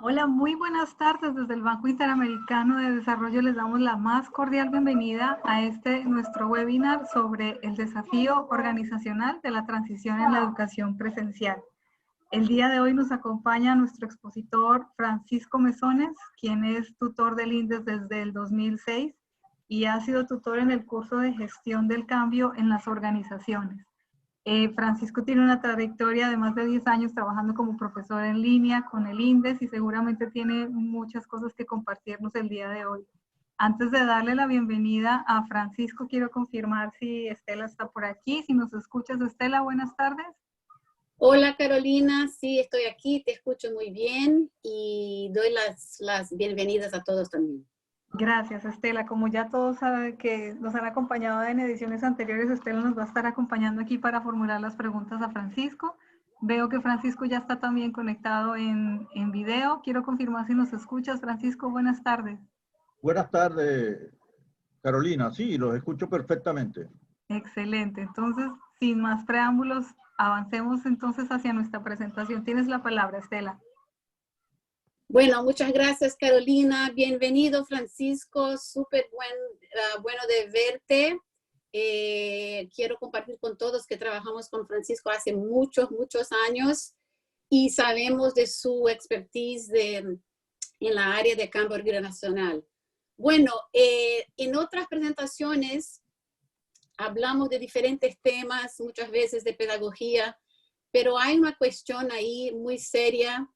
Hola, muy buenas tardes. Desde el Banco Interamericano de Desarrollo les damos la más cordial bienvenida a nuestro webinar sobre el desafío organizacional de la transición en la educación presencial. El día de hoy nos acompaña nuestro expositor Francisco Mesones, quien es tutor del INDES desde el 2006 y ha sido tutor en el curso de gestión del cambio en las organizaciones. Francisco tiene una trayectoria de más de 10 años trabajando como profesor en línea con el INDES y seguramente tiene muchas cosas que compartirnos el día de hoy. Antes de darle la bienvenida a Francisco, quiero confirmar si Estela está por aquí. Si nos escuchas, Estela, buenas tardes. Hola Carolina, sí, estoy aquí, te escucho muy bien y doy las bienvenidas a todos también. Gracias, Estela. Como ya todos saben que nos han acompañado en ediciones anteriores, Estela nos va a estar acompañando aquí para formular las preguntas a Francisco. Veo que Francisco ya está también conectado en video. Quiero confirmar si nos escuchas. Francisco, buenas tardes. Buenas tardes, Carolina. Sí, los escucho perfectamente. Excelente. Entonces, sin más preámbulos, avancemos entonces hacia nuestra presentación. Tienes la palabra, Estela. Bueno, muchas gracias Carolina. Bienvenido Francisco, súper bueno de verte. Quiero compartir con todos que trabajamos con Francisco hace muchos años y sabemos de su expertise en la área de cambio organizacional. Bueno, en otras presentaciones hablamos de diferentes temas, muchas veces de pedagogía, pero hay una cuestión ahí muy seria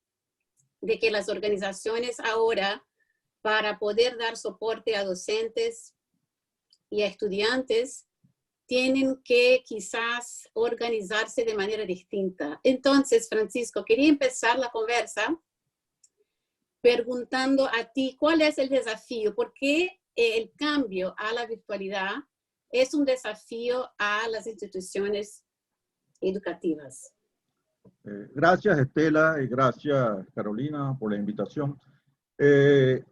de que las organizaciones ahora, para poder dar soporte a docentes y a estudiantes, tienen que quizás organizarse de manera distinta. Entonces, Francisco, quería empezar la conversa preguntando a ti, ¿cuál es el desafío? ¿Por qué el cambio a la virtualidad es un desafío a las instituciones educativas? Gracias, Estela, y gracias, Carolina, por la invitación.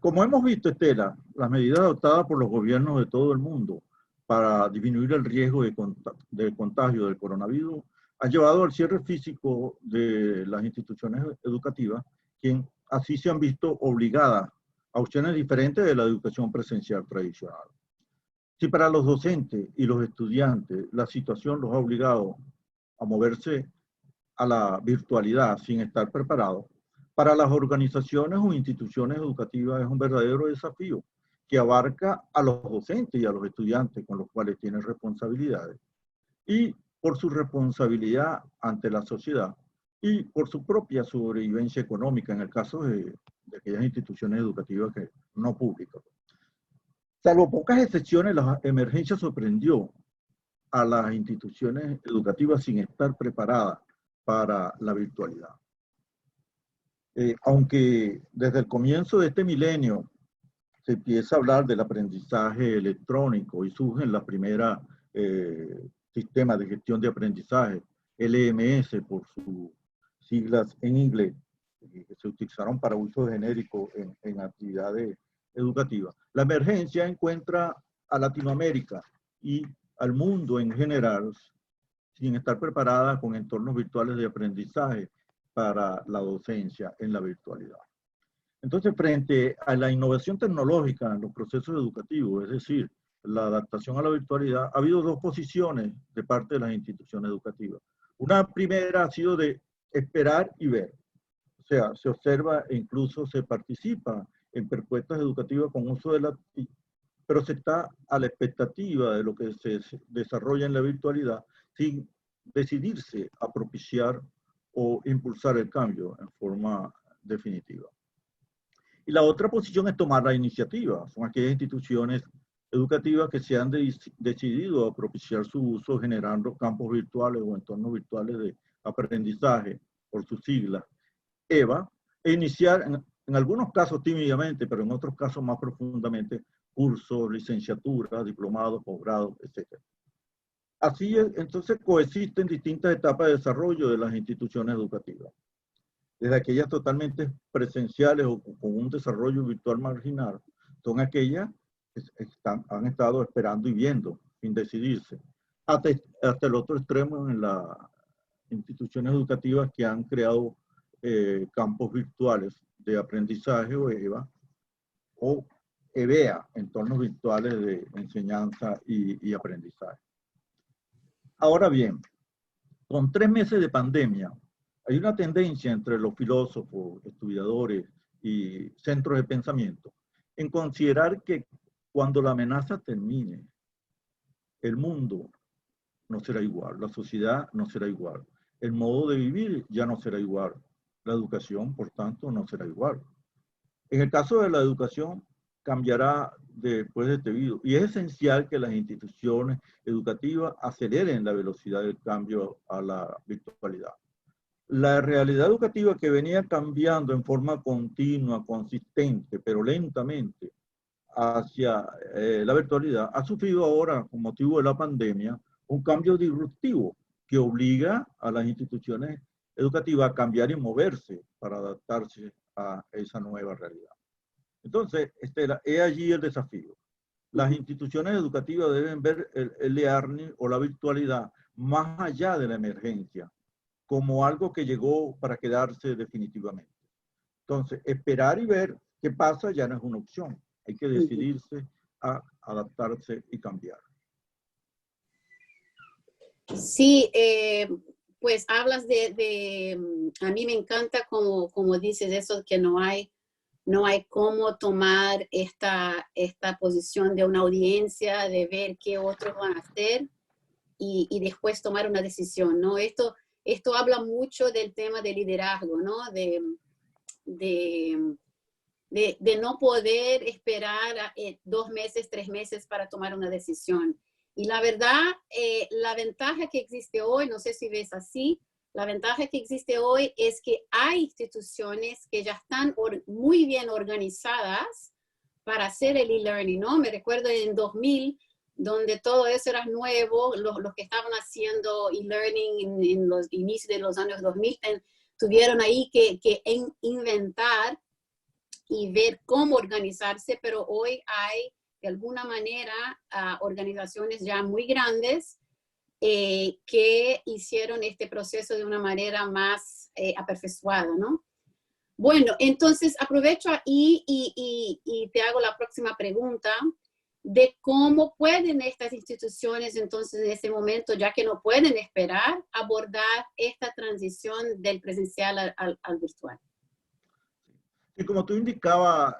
Como hemos visto, Estela, las medidas adoptadas por los gobiernos de todo el mundo para disminuir el riesgo de contagio del coronavirus han llevado al cierre físico de las instituciones educativas, quien así se han visto obligadas a opciones diferentes de la educación presencial tradicional. Si para los docentes y los estudiantes la situación los ha obligado a moverse a la virtualidad sin estar preparados, para las organizaciones o instituciones educativas es un verdadero desafío que abarca a los docentes y a los estudiantes con los cuales tienen responsabilidades. Y por su responsabilidad ante la sociedad y por su propia sobrevivencia económica en el caso de aquellas instituciones educativas que no públicas. Salvo pocas excepciones, la emergencia sorprendió a las instituciones educativas sin estar preparadas para la virtualidad. Aunque desde el comienzo de este milenio se empieza a hablar del aprendizaje electrónico y surgen las primeras sistemas de gestión de aprendizaje, LMS por sus siglas en inglés, que se utilizaron para uso genérico en actividades educativas. La emergencia encuentra a Latinoamérica y al mundo en general sin estar preparada con entornos virtuales de aprendizaje para la docencia en la virtualidad. Entonces, frente a la innovación tecnológica en los procesos educativos, es decir, la adaptación a la virtualidad, ha habido dos posiciones de parte de las instituciones educativas. Una primera ha sido de esperar y ver. O sea, se observa e incluso se participa en propuestas educativas con uso de la TIC, pero se está a la expectativa de lo que se desarrolla en la virtualidad sin decidirse a propiciar o impulsar el cambio en forma definitiva. Y la otra posición es tomar la iniciativa. Son aquellas instituciones educativas que se han decidido a propiciar su uso generando campos virtuales o entornos virtuales de aprendizaje, por sus siglas, EVA, e iniciar en algunos casos tímidamente, pero en otros casos más profundamente, cursos, licenciaturas, diplomados, posgrados, etc. Así es, entonces coexisten distintas etapas de desarrollo de las instituciones educativas. Desde aquellas totalmente presenciales o con un desarrollo virtual marginal, son aquellas que han estado esperando y viendo, sin decidirse, hasta el otro extremo en las instituciones educativas que han creado campos virtuales de aprendizaje o EVA, o EVEA, entornos virtuales de enseñanza y aprendizaje. Ahora bien, con 3 meses de pandemia, hay una tendencia entre los filósofos, estudiadores y centros de pensamiento en considerar que cuando la amenaza termine, el mundo no será igual, la sociedad no será igual, el modo de vivir ya no será igual, la educación, por tanto, no será igual. En el caso de la educación, cambiará después de este virus y es esencial que las instituciones educativas aceleren la velocidad del cambio a la virtualidad. La realidad educativa que venía cambiando en forma continua, consistente, pero lentamente hacia la virtualidad, ha sufrido ahora, con motivo de la pandemia, un cambio disruptivo que obliga a las instituciones educativas a cambiar y moverse para adaptarse a esa nueva realidad. Entonces, Estela, he allí el desafío. Las instituciones educativas deben ver el e-learning o la virtualidad más allá de la emergencia, como algo que llegó para quedarse definitivamente. Entonces, esperar y ver qué pasa ya no es una opción. Hay que decidirse a adaptarse y cambiar. Sí, pues hablas a mí me encanta como dices eso, que no hay cómo tomar esta posición de una audiencia, de ver qué otros van a hacer y después tomar una decisión, ¿no? Esto habla mucho del tema de liderazgo, ¿no? De no poder esperar 2 meses, 3 meses para tomar una decisión. Y la verdad, la ventaja que existe hoy, no sé si ves así, la ventaja que existe hoy es que hay instituciones que ya están muy bien organizadas para hacer el e-learning, ¿no? Me recuerdo en 2000, donde todo eso era nuevo, los que estaban haciendo e-learning en los inicios de los años 2000 tuvieron ahí que inventar y ver cómo organizarse, pero hoy hay de alguna manera organizaciones ya muy grandes que hicieron este proceso de una manera más aperfectuada, ¿no? Bueno, entonces aprovecho ahí y te hago la próxima pregunta de cómo pueden estas instituciones entonces en ese momento, ya que no pueden esperar, abordar esta transición del presencial al virtual. Y como tú indicabas,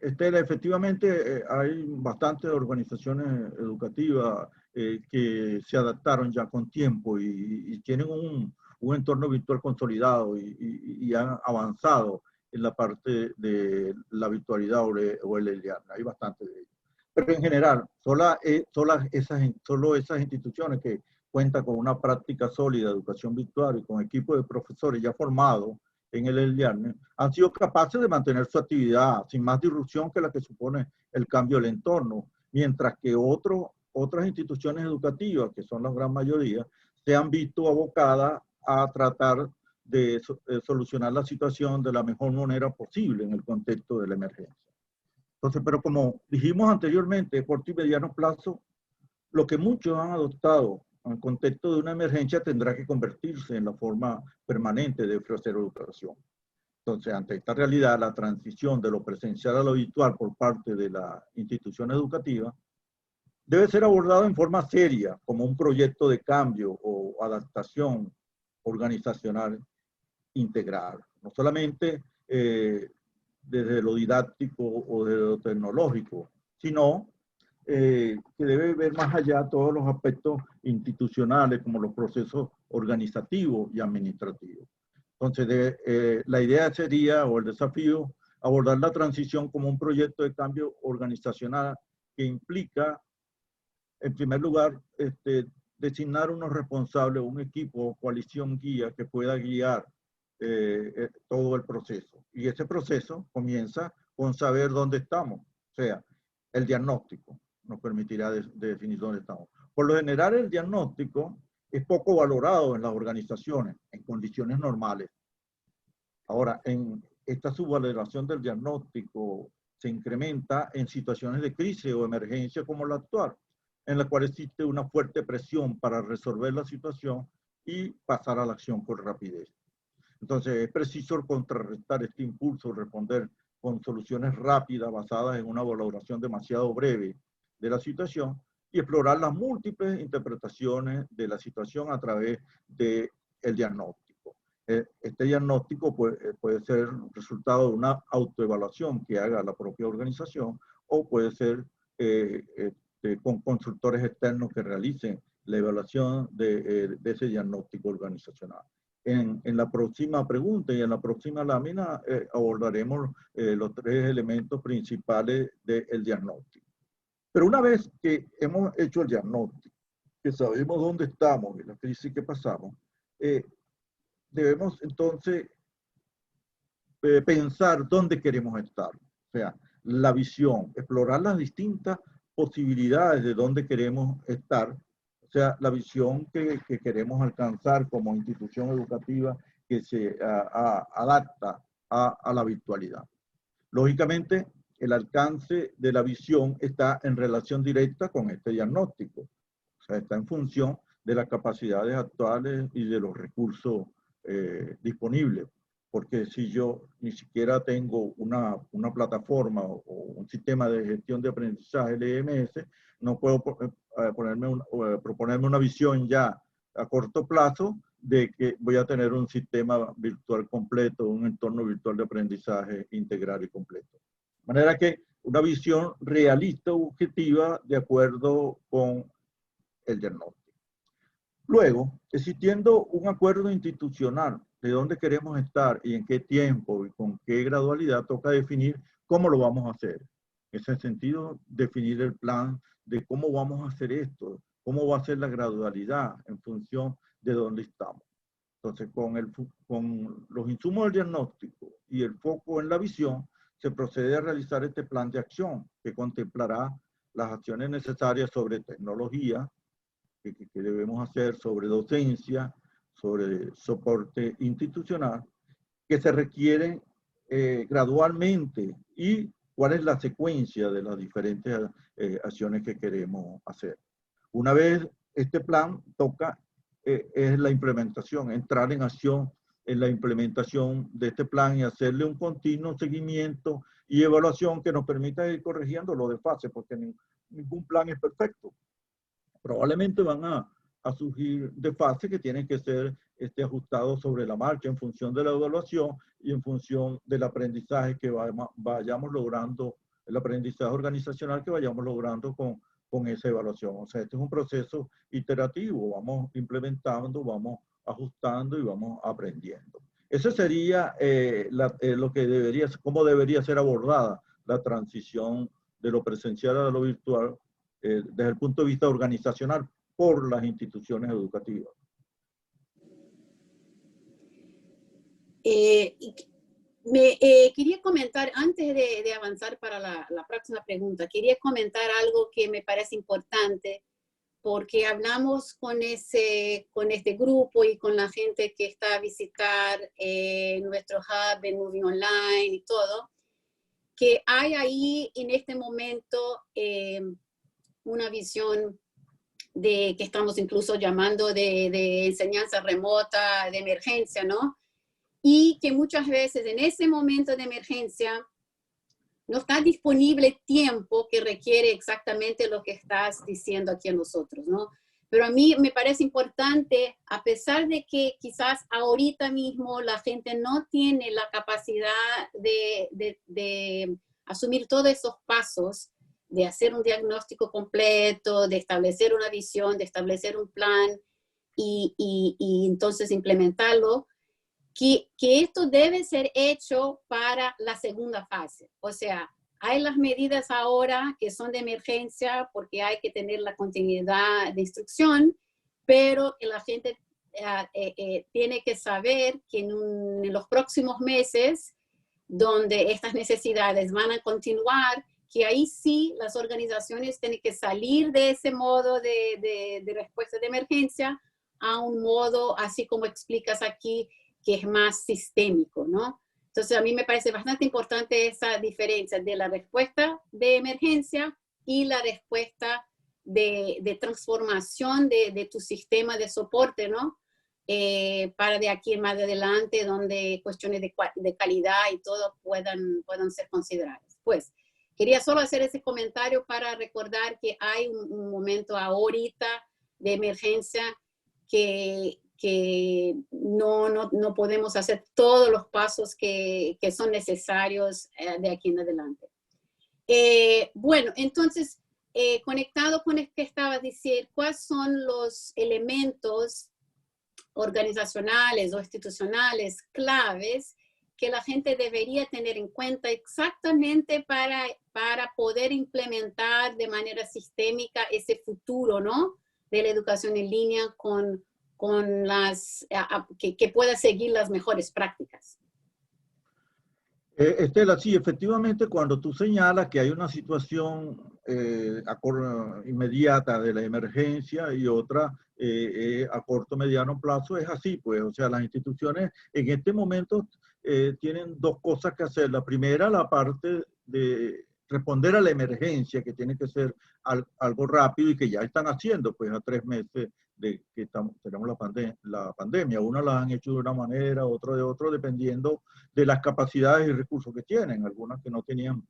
Estela, efectivamente hay bastantes organizaciones educativas que se adaptaron ya con tiempo y tienen un entorno virtual consolidado y han avanzado en la parte de la virtualidad o el e-learning. Hay bastantes de ellos. Pero en general, solo esas instituciones que cuentan con una práctica sólida de educación virtual y con equipos de profesores ya formados en el e-learning, han sido capaces de mantener su actividad sin más disrupción que la que supone el cambio del entorno, mientras que otras instituciones educativas, que son la gran mayoría, se han visto abocadas a tratar de solucionar la situación de la mejor manera posible en el contexto de la emergencia. Entonces, pero como dijimos anteriormente, corto y mediano plazo, lo que muchos han adoptado en el contexto de una emergencia tendrá que convertirse en la forma permanente de ofrecer educación. Entonces, ante esta realidad, la transición de lo presencial a lo virtual por parte de la institución educativa debe ser abordada en forma seria, como un proyecto de cambio o adaptación organizacional integral. No solamente desde lo didáctico o desde lo tecnológico, sino que debe ver más allá todos los aspectos institucionales como los procesos organizativos y administrativos. Entonces, la idea sería, o el desafío, abordar la transición como un proyecto de cambio organizacional que implica, en primer lugar, designar unos responsables, un equipo, coalición guía que pueda guiar todo el proceso. Y ese proceso comienza con saber dónde estamos, o sea, el diagnóstico nos permitirá definir dónde estamos. Por lo general, el diagnóstico es poco valorado en las organizaciones, en condiciones normales. Ahora, en esta subvaloración del diagnóstico se incrementa en situaciones de crisis o emergencia como la actual, en la cual existe una fuerte presión para resolver la situación y pasar a la acción con rapidez. Entonces, es preciso contrarrestar este impulso, responder con soluciones rápidas basadas en una valoración demasiado breve de la situación y explorar las múltiples interpretaciones de la situación a través del diagnóstico. Este diagnóstico puede ser el resultado de una autoevaluación que haga la propia organización o puede ser con consultores externos que realicen la evaluación de ese diagnóstico organizacional. En la próxima pregunta y en la próxima lámina abordaremos los 3 elementos principales del diagnóstico. Pero una vez que hemos hecho el diagnóstico, que sabemos dónde estamos y la crisis que pasamos, debemos entonces pensar dónde queremos estar. O sea, la visión, explorar las distintas posibilidades de dónde queremos estar. O sea, la visión que queremos alcanzar como institución educativa que se adapta a la virtualidad. Lógicamente, el alcance de la visión está en relación directa con este diagnóstico. O sea, está en función de las capacidades actuales y de los recursos disponibles. Porque si yo ni siquiera tengo una plataforma o un sistema de gestión de aprendizaje LMS, no puedo proponerme una visión ya a corto plazo de que voy a tener un sistema virtual completo, un entorno virtual de aprendizaje integral y completo. De manera que una visión realista, objetiva, de acuerdo con el diagnóstico. Luego, existiendo un acuerdo institucional de dónde queremos estar y en qué tiempo y con qué gradualidad, toca definir cómo lo vamos a hacer. En ese sentido, definir el plan de cómo vamos a hacer esto, cómo va a ser la gradualidad en función de dónde estamos. Entonces, con los insumos del diagnóstico y el foco en la visión, se procede a realizar este plan de acción que contemplará las acciones necesarias sobre tecnología, que debemos hacer sobre docencia, sobre soporte institucional, que se requieren gradualmente y cuál es la secuencia de las diferentes acciones que queremos hacer. Una vez este plan toca, es la implementación, entrar en acción en la implementación de este plan y hacerle un continuo seguimiento y evaluación que nos permita ir corrigiendo los desfases, porque ningún plan es perfecto. Probablemente van a surgir desfases que tienen que ser ajustados sobre la marcha en función de la evaluación y en función del aprendizaje que vayamos logrando, el aprendizaje organizacional que vayamos logrando con esa evaluación. O sea, este es un proceso iterativo, vamos implementando, vamos ajustando y vamos aprendiendo. Eso sería lo que cómo debería ser abordada la transición de lo presencial a lo virtual desde el punto de vista organizacional por las instituciones educativas. Quería comentar, antes de avanzar para la próxima pregunta, quería comentar algo que me parece importante, porque hablamos con este grupo y con la gente que está a visitar nuestro hub en Moving Online y todo, que hay ahí en este momento una visión que estamos incluso llamando de enseñanza remota, de emergencia, ¿no? Y que muchas veces en ese momento de emergencia no está disponible tiempo que requiere exactamente lo que estás diciendo aquí a nosotros, ¿no? Pero a mí me parece importante, a pesar de que quizás ahorita mismo la gente no tiene la capacidad de asumir todos esos pasos, de hacer un diagnóstico completo, de establecer una visión, de establecer un plan y entonces implementarlo, que esto debe ser hecho para la segunda fase. O sea, Hay las medidas ahora que son de emergencia porque hay que tener la continuidad de instrucción, pero la gente tiene que saber que en los próximos meses, donde estas necesidades van a continuar, que ahí sí las organizaciones tienen que salir de ese modo de respuesta de emergencia a un modo, así como explicas aquí, que es más sistémico, ¿no? Entonces, a mí me parece bastante importante esa diferencia de la respuesta de emergencia y la respuesta de transformación de tu sistema de soporte, ¿no? Para de aquí en más adelante, donde cuestiones de calidad y todo puedan ser consideradas. Pues, quería solo hacer ese comentario para recordar que hay un momento ahorita de emergencia que no podemos hacer todos los pasos que son necesarios de aquí en adelante. Bueno, entonces, conectado con el que estaba diciendo, ¿cuáles son los elementos organizacionales o institucionales claves que la gente debería tener en cuenta exactamente para poder implementar de manera sistémica ese futuro, ¿no? De la educación en línea con que pueda seguir las mejores prácticas? Estela, sí, efectivamente, cuando tú señalas que hay una situación inmediata de la emergencia y otra a corto mediano plazo, es así, pues, o sea, las instituciones en este momento tienen dos cosas que hacer. La primera, la parte de responder a la emergencia, que tiene que ser algo rápido y que ya están haciendo, pues, a 3 meses de que tenemos la pandemia. Unas las han hecho de una manera, otras de otra, dependiendo de las capacidades y recursos que tienen. Algunas que no tenían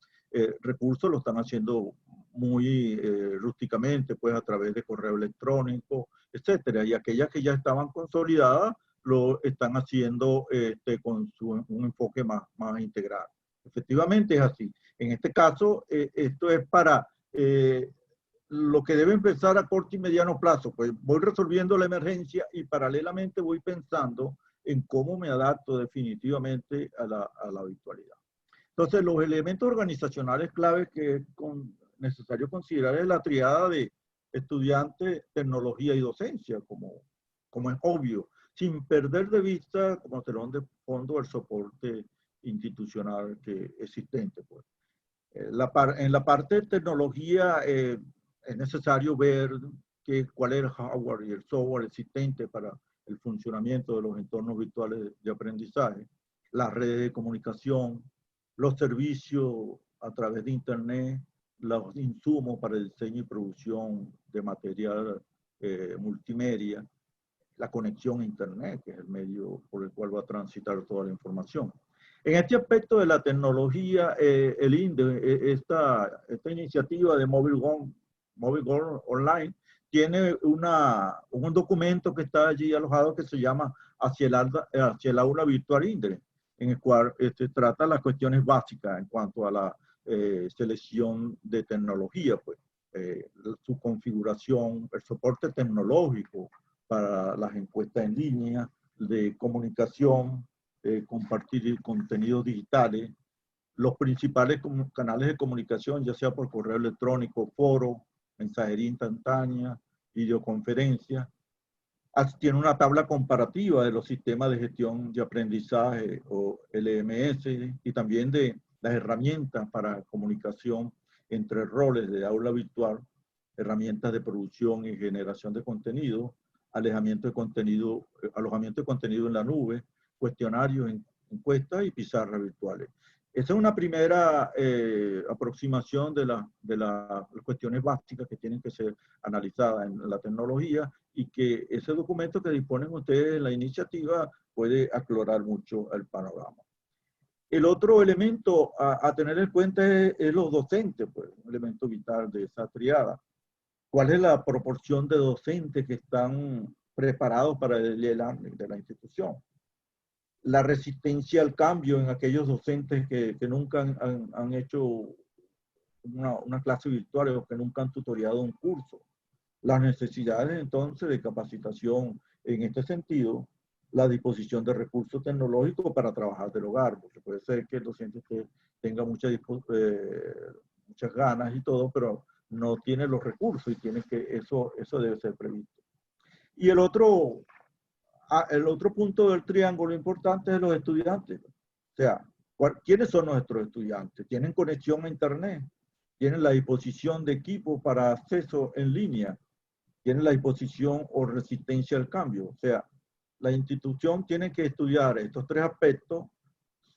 recursos lo están haciendo muy rústicamente, pues a través de correo electrónico, etcétera. Y aquellas que ya estaban consolidadas lo están haciendo con un enfoque más integral. Efectivamente es así. En este caso, esto es para lo que debe empezar a corto y mediano plazo. Pues voy resolviendo la emergencia y paralelamente voy pensando en cómo me adapto definitivamente a la virtualidad. Entonces, los elementos organizacionales claves que es necesario considerar es la triada de estudiante, tecnología y docencia, como es obvio, sin perder de vista como telón de fondo el soporte institucional que existente. Pues. En la parte de tecnología es necesario ver cuál es el hardware y el software existente para el funcionamiento de los entornos virtuales de aprendizaje, las redes de comunicación, los servicios a través de Internet, los insumos para el diseño y producción de material multimedia, la conexión a Internet, que es el medio por el cual va a transitar toda la información. En este aspecto de la tecnología, el INDE, esta iniciativa de Mobile Go Online, tiene un documento que está allí alojado que se llama Hacia el aula virtual INDE, en el cual trata las cuestiones básicas en cuanto a la selección de tecnología, pues, su configuración, el soporte tecnológico para las encuestas en línea, de comunicación, compartir contenidos digitales, los principales canales de comunicación, ya sea por correo electrónico, foro, mensajería instantánea, videoconferencia. Tiene una tabla comparativa de los sistemas de gestión de aprendizaje o LMS y también de las herramientas para comunicación entre roles de aula virtual, herramientas de producción y generación de contenido, alojamiento de contenido en la nube, cuestionarios, encuestas y pizarras virtuales. Esa es una primera aproximación de las cuestiones básicas que tienen que ser analizadas en la tecnología y que ese documento que disponen ustedes en la iniciativa puede aclarar mucho el panorama. El otro elemento a tener en cuenta es los docentes, pues, un elemento vital de esa triada. ¿Cuál es la proporción de docentes que están preparados para el e-learning de la institución? La resistencia al cambio en aquellos docentes que nunca han hecho una clase virtual o que nunca han tutoriado un curso. Las necesidades entonces de capacitación en este sentido la disposición de recursos tecnológicos para trabajar del hogar, porque puede ser que el docente tenga muchas ganas y todo, pero no tiene los recursos y tiene que, eso debe ser previsto. Y el otro punto del triángulo importante es los estudiantes. O sea, ¿quiénes son nuestros estudiantes? ¿Tienen conexión a Internet? ¿Tienen la disposición de equipos para acceso en línea? ¿Tienen la disposición o resistencia al cambio? O sea, la institución tiene que estudiar estos tres aspectos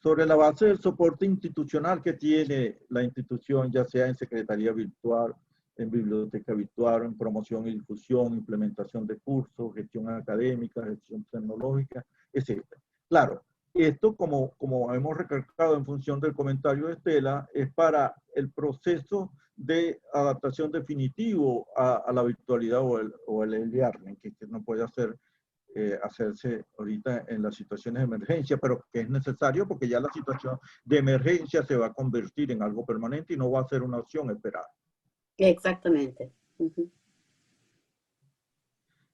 sobre la base del soporte institucional que tiene la institución, ya sea en secretaría virtual, en biblioteca virtual, en promoción y difusión, implementación de cursos, gestión académica, gestión tecnológica, etc. Claro, esto, como hemos recalcado en función del comentario de Estela, es para el proceso de adaptación definitivo a la virtualidad o el e-learning, que no puede hacerse ahorita en las situaciones de emergencia, pero que es necesario porque ya la situación de emergencia se va a convertir en algo permanente y no va a ser una opción esperada. Exactamente.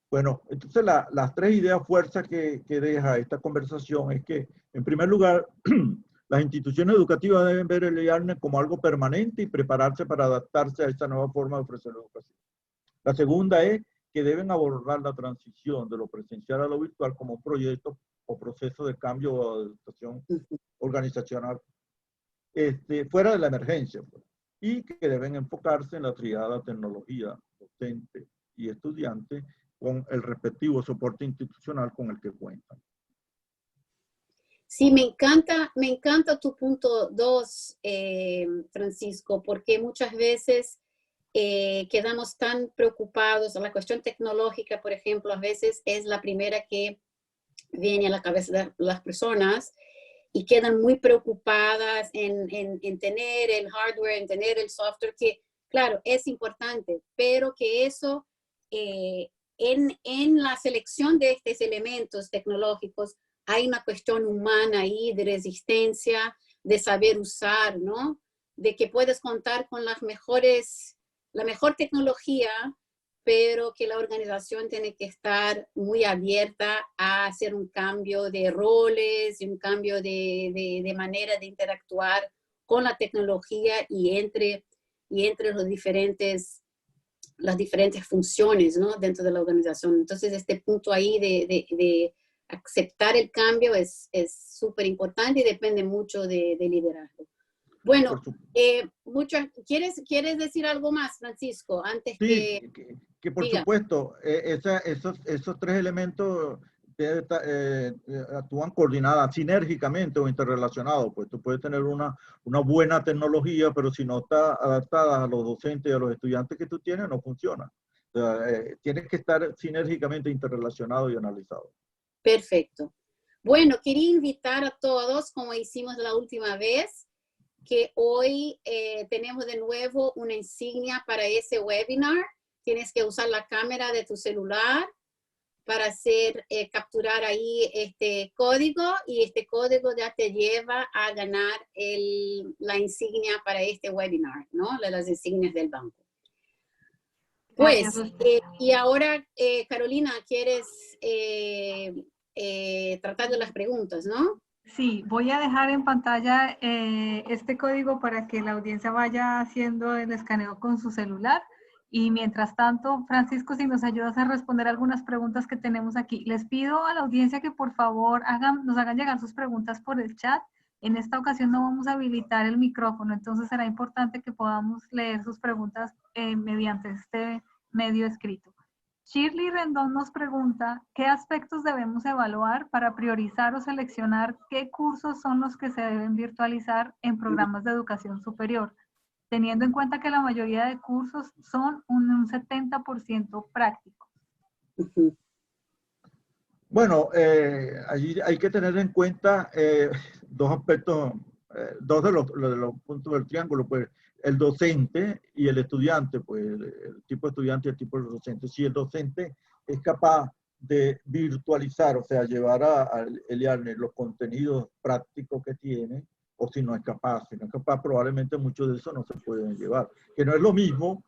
Bueno, entonces las tres ideas fuerzas que deja esta conversación es que, en primer lugar, las instituciones educativas deben ver el e-learning como algo permanente y prepararse para adaptarse a esta nueva forma de ofrecer educación. La segunda es que deben abordar la transición de lo presencial a lo virtual como un proyecto o proceso de cambio o adaptación organizacional fuera de la emergencia, pues, y que deben enfocarse en la triada tecnología, docente y estudiante con el respectivo soporte institucional con el que cuentan. Sí, me encanta tu punto 2, Francisco, porque muchas veces quedamos tan preocupados. La cuestión tecnológica, por ejemplo, a veces es la primera que viene a la cabeza de las personas y quedan muy preocupadas en tener el hardware, en tener el software, que claro, es importante, pero que eso en la selección de estos elementos tecnológicos hay una cuestión humana ahí de resistencia, de saber usar, ¿no? De que puedes contar con la mejor tecnología, pero que la organización tiene que estar muy abierta a hacer un cambio de roles y un cambio de manera de interactuar con la tecnología y entre las diferentes funciones, ¿no? Dentro de la organización. Entonces, este punto ahí de aceptar el cambio es súper importante y depende mucho de liderazgo. Bueno, ¿quieres decir algo más, Francisco? Antes sí, que por diga. supuesto, esos tres elementos actúan coordinadas, sinérgicamente o interrelacionados. Pues tú puedes tener una buena tecnología, pero si no está adaptada a los docentes y a los estudiantes que tú tienes, no funciona. O sea, tienes que estar sinérgicamente interrelacionado y analizado. Perfecto. Bueno, quería invitar a todos, como hicimos la última vez, que hoy tenemos de nuevo una insignia para ese webinar. Tienes que usar la cámara de tu celular para capturar ahí este código, y este código ya te lleva a ganar la insignia para este webinar, ¿no? Las insignias del banco. Pues, y ahora, Carolina, ¿quieres tratar de las preguntas, no? Sí, voy a dejar en pantalla este código para que la audiencia vaya haciendo el escaneo con su celular. Y mientras tanto, Francisco, si nos ayudas a responder algunas preguntas que tenemos aquí. Les pido a la audiencia que por favor nos hagan llegar sus preguntas por el chat. En esta ocasión no vamos a habilitar el micrófono, entonces será importante que podamos leer sus preguntas mediante este medio escrito. Shirley Rendón nos pregunta, ¿qué aspectos debemos evaluar para priorizar o seleccionar qué cursos son los que se deben virtualizar en programas de educación superior, teniendo en cuenta que la mayoría de cursos son un 70% prácticos? Bueno, allí hay que tener en cuenta dos aspectos, dos de los puntos del triángulo, pues el docente y el estudiante, pues el tipo de estudiante y el tipo de docente. Si el docente es capaz de virtualizar, o sea, llevar al e-learning los contenidos prácticos que tiene, o si no es capaz, probablemente muchos de esos no se pueden llevar. Que no es lo mismo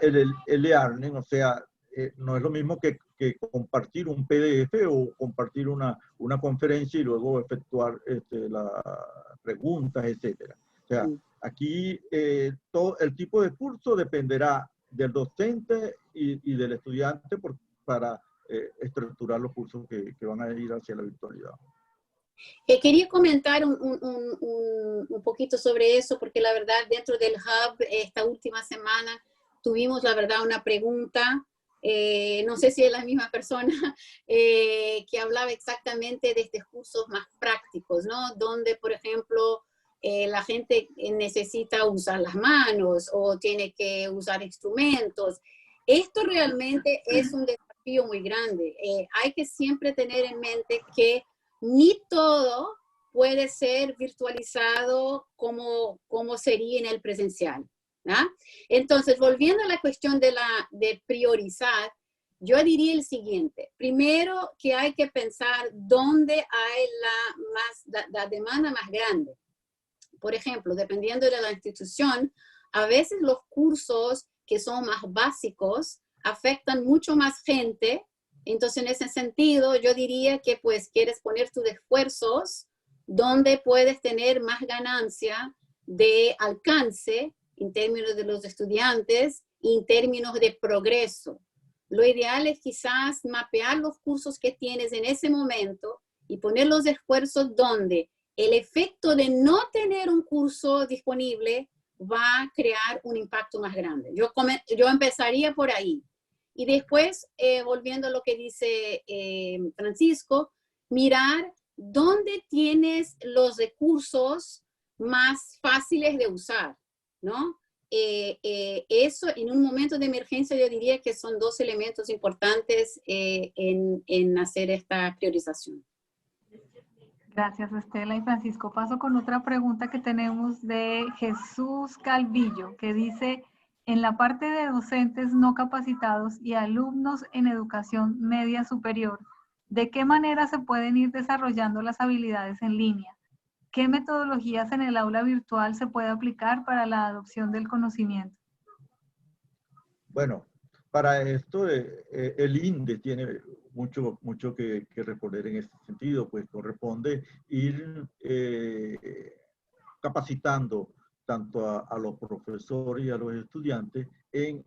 el e-learning, o sea, no es lo mismo que que compartir un PDF o compartir una conferencia y luego efectuar las preguntas, etcétera. O sea, aquí todo el tipo de curso dependerá del docente y del estudiante para estructurar los cursos que van a ir hacia la virtualidad. Quería comentar un poquito sobre eso, porque la verdad dentro del Hub esta última semana tuvimos la verdad una pregunta, no sé si es la misma persona, que hablaba exactamente de estos cursos más prácticos, ¿no? Donde, por ejemplo, la gente necesita usar las manos o tiene que usar instrumentos. Esto realmente es un desafío muy grande. Hay que siempre tener en mente que ni todo puede ser virtualizado como sería en el presencial, ¿no? Entonces, volviendo a la cuestión de priorizar, yo diría el siguiente. Primero, que hay que pensar dónde hay la demanda más grande. Por ejemplo, dependiendo de la institución, a veces los cursos que son más básicos afectan mucho más gente. Entonces, en ese sentido, yo diría que pues quieres poner tus esfuerzos donde puedes tener más ganancia de alcance en términos de los estudiantes y en términos de progreso. Lo ideal es quizás mapear los cursos que tienes en ese momento y poner los esfuerzos donde el efecto de no tener un curso disponible va a crear un impacto más grande. Yo empezaría por ahí. Y después, volviendo a lo que dice Francisco, mirar dónde tienes los recursos más fáciles de usar, ¿no? Eso en un momento de emergencia yo diría que son dos elementos importantes en hacer esta priorización. Gracias, Estela y Francisco. Paso con otra pregunta que tenemos de Jesús Calvillo, que dice, en la parte de docentes no capacitados y alumnos en educación media superior, ¿de qué manera se pueden ir desarrollando las habilidades en línea? ¿Qué metodologías en el aula virtual se puede aplicar para la adopción del conocimiento? Bueno, para esto el INDE tiene mucho que responder en ese sentido, pues corresponde ir capacitando tanto a los profesores y a los estudiantes en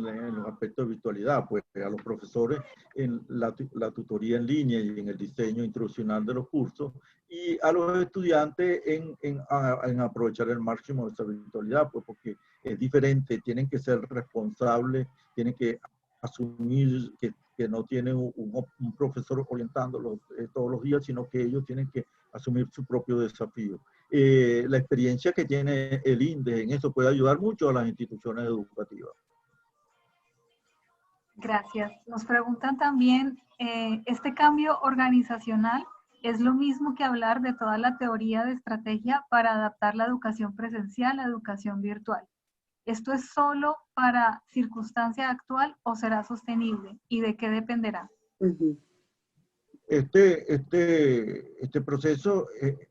los aspectos de virtualidad, pues a los profesores en la tutoría en línea y en el diseño instruccional de los cursos, y a los estudiantes en aprovechar el máximo de esa virtualidad, pues porque es diferente, tienen que ser responsables, tienen que asumir que no tienen un profesor orientándolos todos los días, sino que ellos tienen que asumir su propio desafío. La experiencia que tiene el INDE en eso puede ayudar mucho a las instituciones educativas. Gracias. Nos preguntan también, ¿este cambio organizacional es lo mismo que hablar de toda la teoría de estrategia para adaptar la educación presencial a educación virtual? ¿Esto es solo para circunstancia actual o será sostenible? ¿Y de qué dependerá? Este proceso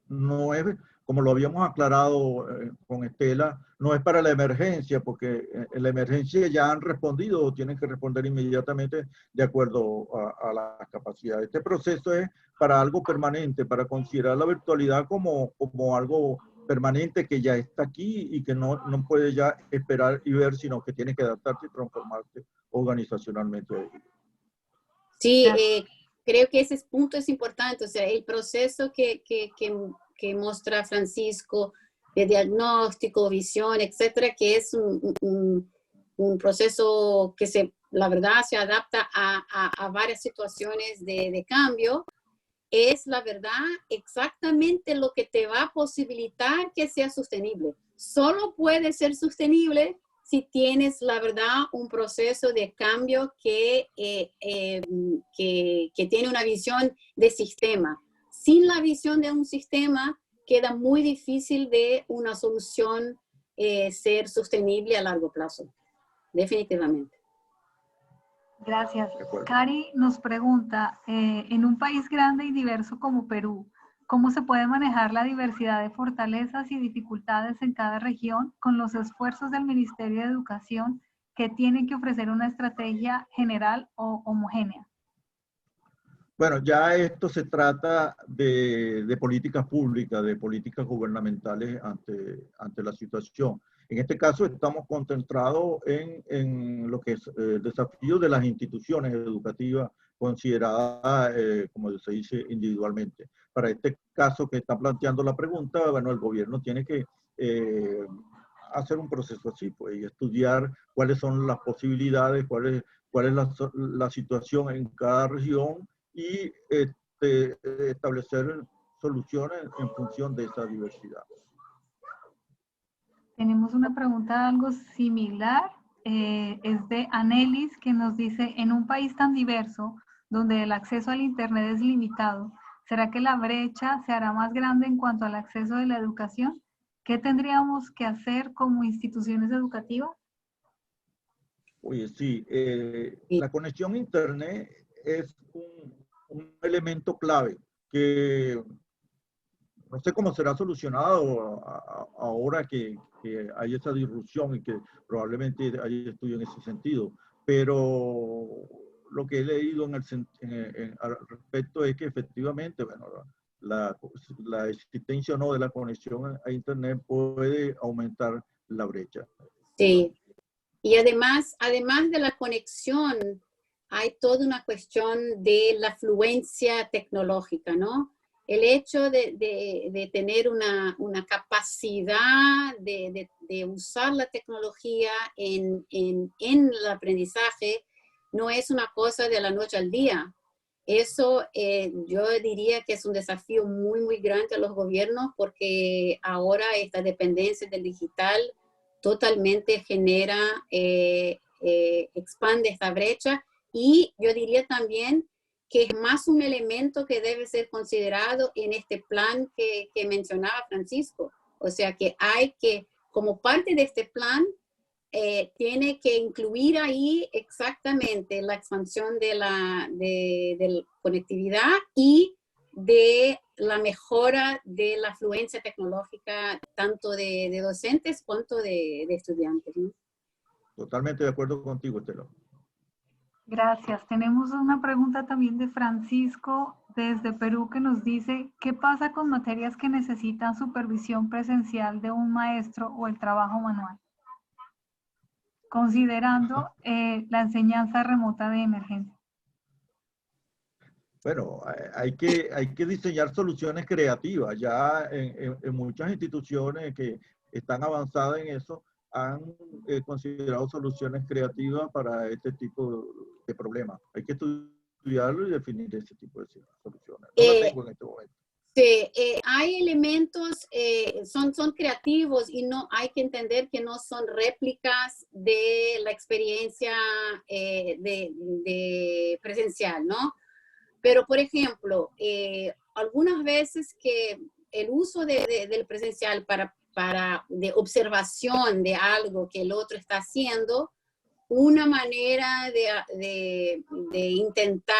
no es, como lo habíamos aclarado con Estela, no es para la emergencia, porque en la emergencia ya han respondido o tienen que responder inmediatamente de acuerdo a las capacidades. Este proceso es para algo permanente, para considerar la virtualidad como algo permanente que ya está aquí y que no puede ya esperar y ver, sino que tiene que adaptarse y transformarse organizacionalmente. Sí, creo que ese punto es importante, o sea, el proceso que muestra Francisco de diagnóstico, visión, etcétera, que es un proceso que la verdad se adapta a varias situaciones de cambio, es la verdad exactamente lo que te va a posibilitar que sea sostenible. Solo puede ser sostenible si tienes, la verdad, un proceso de cambio que tiene una visión de sistema. Sin la visión de un sistema, queda muy difícil de una solución ser sostenible a largo plazo. Definitivamente. Gracias. Cari nos pregunta, en un país grande y diverso como Perú, ¿cómo se puede manejar la diversidad de fortalezas y dificultades en cada región con los esfuerzos del Ministerio de Educación que tienen que ofrecer una estrategia general o homogénea? Bueno, ya esto se trata de políticas públicas, de políticas gubernamentales ante la situación. En este caso estamos concentrados en lo que es el desafío de las instituciones educativas consideradas, como se dice, individualmente. Para este caso que está planteando la pregunta, bueno, el gobierno tiene que hacer un proceso así, pues, y estudiar cuáles son las posibilidades, cuál es la situación en cada región y establecer soluciones en función de esa diversidad. Tenemos una pregunta algo similar, es de Anelis, que nos dice, en un país tan diverso, donde el acceso al Internet es limitado, ¿será que la brecha se hará más grande en cuanto al acceso de la educación? ¿Qué tendríamos que hacer como instituciones educativas? Oye, sí, Sí. la conexión a Internet es un elemento clave que no sé cómo será solucionado ahora que hay esa disrupción y que probablemente hay estudios en ese sentido, pero lo que he leído al respecto es que efectivamente, bueno, la existencia o no de la conexión a Internet puede aumentar la brecha. Sí. Y además de la conexión, hay toda una cuestión de la fluencia tecnológica, ¿no? El hecho de tener una capacidad de usar la tecnología en el aprendizaje no es una cosa de la noche al día. Eso yo diría que es un desafío muy, muy grande a los gobiernos porque ahora esta dependencia del digital totalmente genera, expande esta brecha y yo diría también que es más un elemento que debe ser considerado en este plan que mencionaba Francisco. O sea que hay que, como parte de este plan, tiene que incluir ahí exactamente la expansión de la conectividad y de la mejora de la fluencia tecnológica, tanto de docentes cuanto de estudiantes, ¿no? Totalmente de acuerdo contigo, Estela. Gracias. Tenemos una pregunta también de Francisco desde Perú que nos dice, ¿qué pasa con materias que necesitan supervisión presencial de un maestro o el trabajo manual? Considerando la enseñanza remota de emergencia. Bueno, hay que diseñar soluciones creativas. Ya en muchas instituciones que están avanzadas en eso han considerado soluciones creativas para este tipo de problemas. Hay que estudiarlo y definir ese tipo de soluciones. No la tengo en este momento. Sí, hay elementos, son creativos y no hay que entender que no son réplicas de la experiencia de presencial, ¿no? Pero, por ejemplo, algunas veces que el uso del presencial de observación de algo que el otro está haciendo, una manera de intentar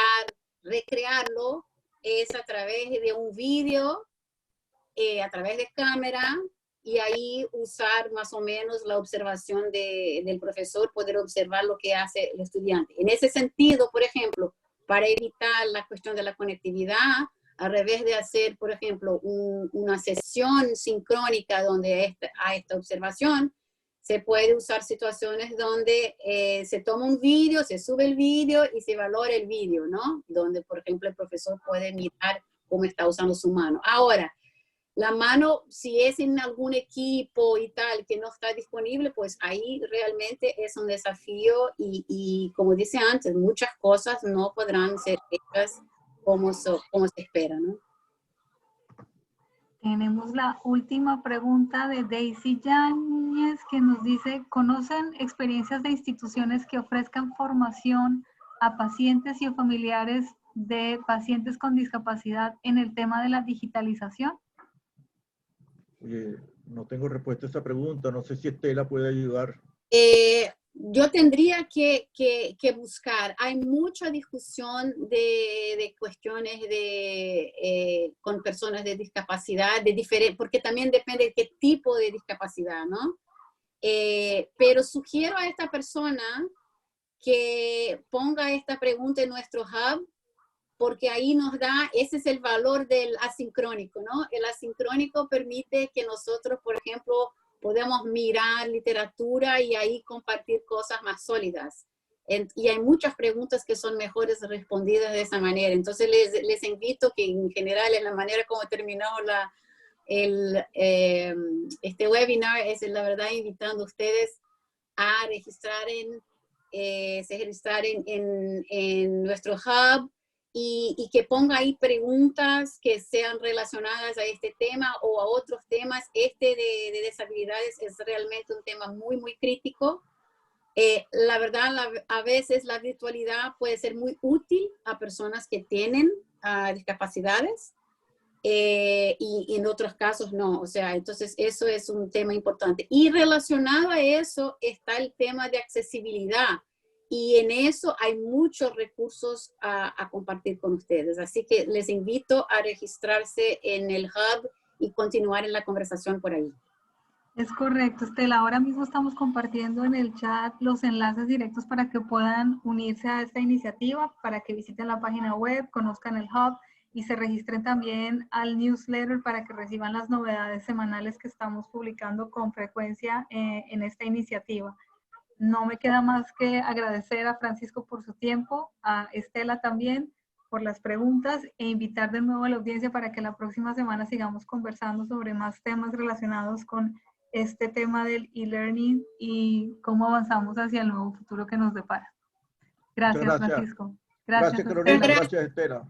recrearlo es a través de un vídeo, a través de cámara, y ahí usar más o menos la observación del profesor, poder observar lo que hace el estudiante. En ese sentido, por ejemplo, para evitar la cuestión de la conectividad, al revés de hacer, por ejemplo, una sesión sincrónica donde hay esta observación, se puede usar situaciones donde se toma un vídeo, se sube el vídeo y se valora el vídeo, ¿no? Donde, por ejemplo, el profesor puede mirar cómo está usando su mano. Ahora, la mano, si es en algún equipo y tal que no está disponible, pues ahí realmente es un desafío y como dice antes, muchas cosas no podrán ser hechas como se espera, ¿no? Tenemos la última pregunta de Daisy Yáñez que nos dice, ¿conocen experiencias de instituciones que ofrezcan formación a pacientes y familiares de pacientes con discapacidad en el tema de la digitalización? Oye, no tengo respuesta a esa pregunta. No sé si Estela puede ayudar. Yo tendría que buscar. Hay mucha discusión de cuestiones con personas de discapacidad, porque también depende de qué tipo de discapacidad, ¿no? Pero sugiero a esta persona que ponga esta pregunta en nuestro hub, porque ahí nos da, ese es el valor del asincrónico, ¿no? El asincrónico permite que nosotros, por ejemplo, podemos mirar literatura y ahí compartir cosas más sólidas. Y hay muchas preguntas que son mejores respondidas de esa manera. Entonces les invito que en general en la manera como terminamos este webinar es la verdad invitando a ustedes a registrar en nuestro hub y que ponga ahí preguntas que sean relacionadas a este tema o a otros temas. De deshabilidades es realmente un tema muy, muy crítico. La verdad, a veces la virtualidad puede ser muy útil a personas que tienen discapacidades y en otros casos no. O sea, entonces eso es un tema importante. Y relacionado a eso está el tema de accesibilidad. Y en eso hay muchos recursos a compartir con ustedes. Así que les invito a registrarse en el hub y continuar en la conversación por ahí. Es correcto, Estela. Ahora mismo estamos compartiendo en el chat los enlaces directos para que puedan unirse a esta iniciativa, para que visiten la página web, conozcan el hub y se registren también al newsletter para que reciban las novedades semanales que estamos publicando con frecuencia en esta iniciativa. No me queda más que agradecer a Francisco por su tiempo, a Estela también por las preguntas e invitar de nuevo a la audiencia para que la próxima semana sigamos conversando sobre más temas relacionados con este tema del e-learning y cómo avanzamos hacia el nuevo futuro que nos depara. Gracias, Francisco. Gracias, Carolina. Gracias, Estela.